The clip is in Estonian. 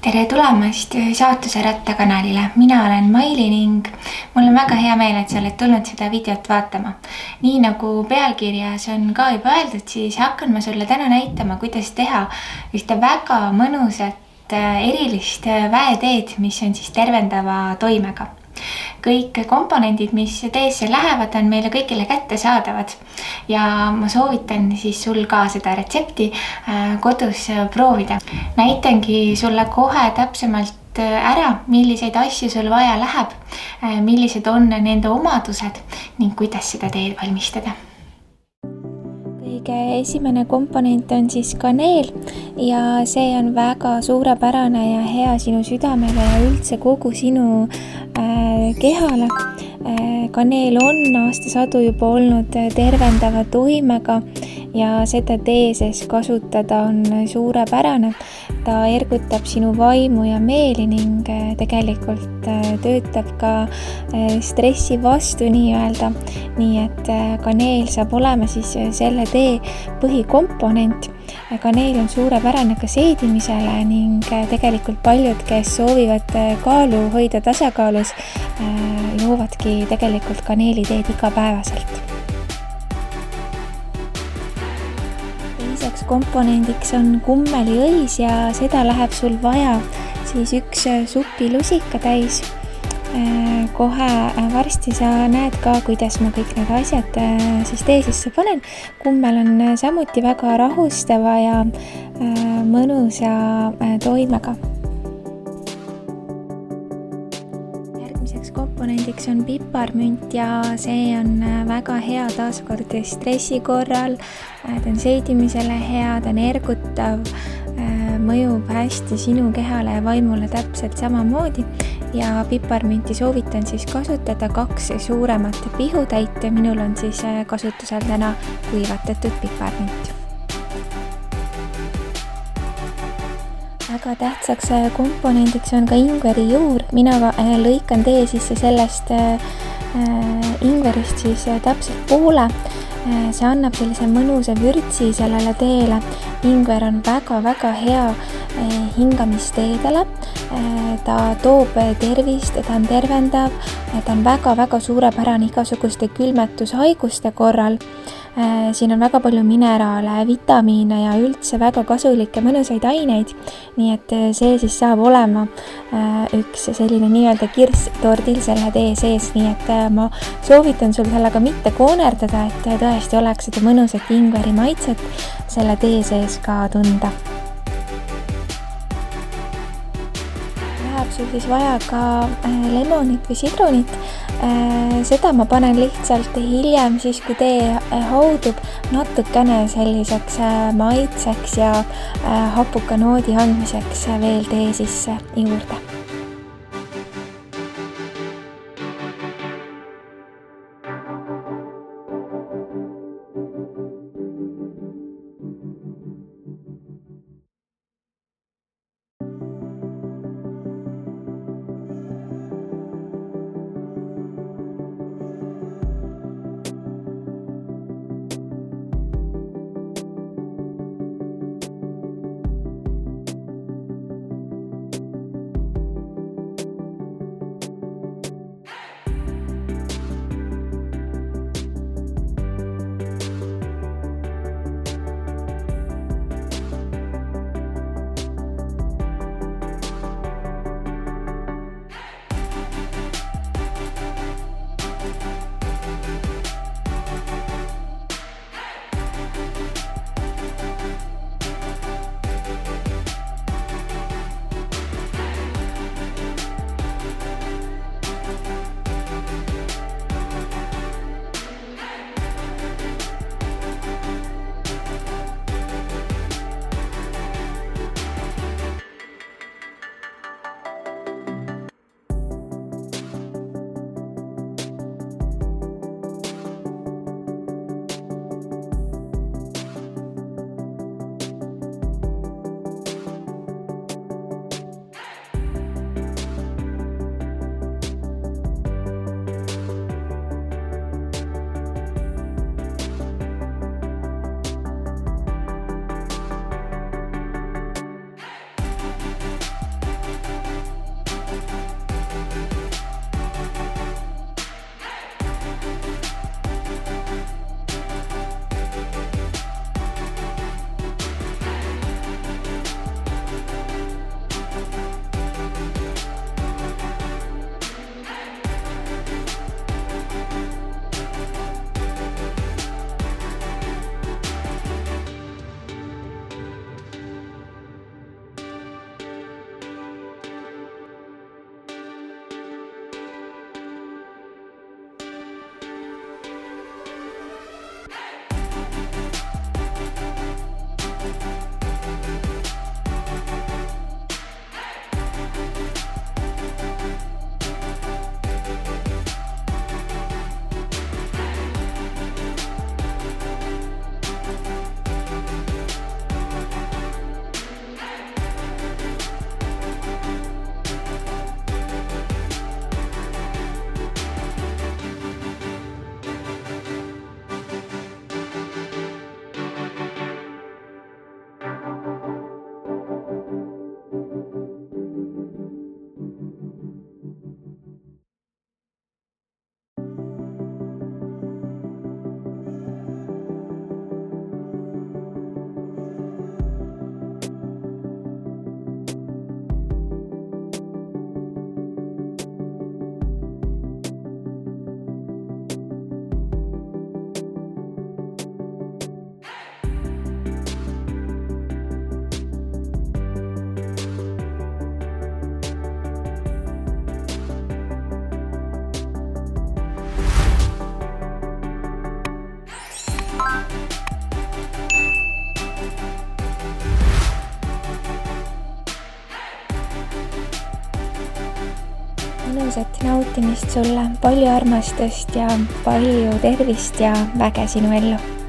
Tere tulemast saatuse rattakanalile. Mina olen Maili ning mul on väga hea meel, et sa oled tulnud seda videot vaatama. Nii nagu pealkirjas on ka juba öeldud, siis hakkan ma sulle täna näitama, kuidas teha ühte väga mõnusat erilist väeteed, mis on siis tervendava toimega. Kõik komponendid, mis teesse lähevad, on meile kõigile kättesaadavad ja ma soovitan siis sul ka seda retsepti kodus proovida. Näitangi sulle kohe täpsemalt ära, milliseid asju sul vaja läheb, millised on nende omadused ning kuidas seda teed valmistada. Kõige esimene komponent on siis kaneel ja see on väga suurepärane ja hea sinu südamele ja üldse kogu sinu kehale. Kaneel on aastasadu juba olnud tervendava toimega ja seda tee sees kasutada on suurepärane. Ta ergutab sinu vaimu ja meeli ning tegelikult töötab ka stressi vastu nii-öelda. Nii et kaneel saab olema siis selle tee põhikomponent. Kaneel on suurepärane ka seedimisele ning tegelikult paljud, kes soovivad kaalu hoida tasakaalus, joovadki tegelikult kaneeliteed igapäevaselt. Teiseks komponendiks on kummeliõis ja seda läheb sul vaja siis üks supilusika täis. Kohe varsti sa näed ka, kuidas ma kõik need asjad siis tee sisse panen. Kummel on samuti väga rahustava ja mõnusa toimega. Järgmiseks komponendiks on piparmünt ja see on väga hea taaskord stressi korral. Ta on seedimisele hea, ta on ergutav, mõjub hästi sinu kehale ja vaimule täpselt samamoodi. Ja piparmünti soovitan siis kasutada 2 suuremat pihutäit. Minul on siis kasutusel täna kuivatatud piparmünt. Väga tähtsaks komponendiks on ka ingveri juur. Mina lõikan tee sisse sellest ingverist siis täpselt poole. See annab sellise mõnusa vürtsi sellele teele. Ingver on väga-väga hea hingamisteedele. Ta toob tervist, ta on tervendav, ta on väga-väga suurepärane igasuguste külmetushaiguste korral. Siin on väga palju mineraale, vitamiine ja üldse väga kasulikke mõnusaid aineid. Nii et see siis saab olema üks selline nii-öelda kirss tordil selle tee sees. Nii et ma soovitan sul sellega mitte koonerdada, et tõesti oleks seda mõnusat ingveri maitset selle tee sees ka tunda. Läheb sul siis vaja ka lemonit või sidrunit. Seda ma panen lihtsalt hiljem, siis kui tee haudub, natukene selliseks maitseks ja hapuka noodi andmiseks veel tee sisse juurde. mõnusat nautimist sulle, palju armastust ja palju tervist ja väge sinu ellu!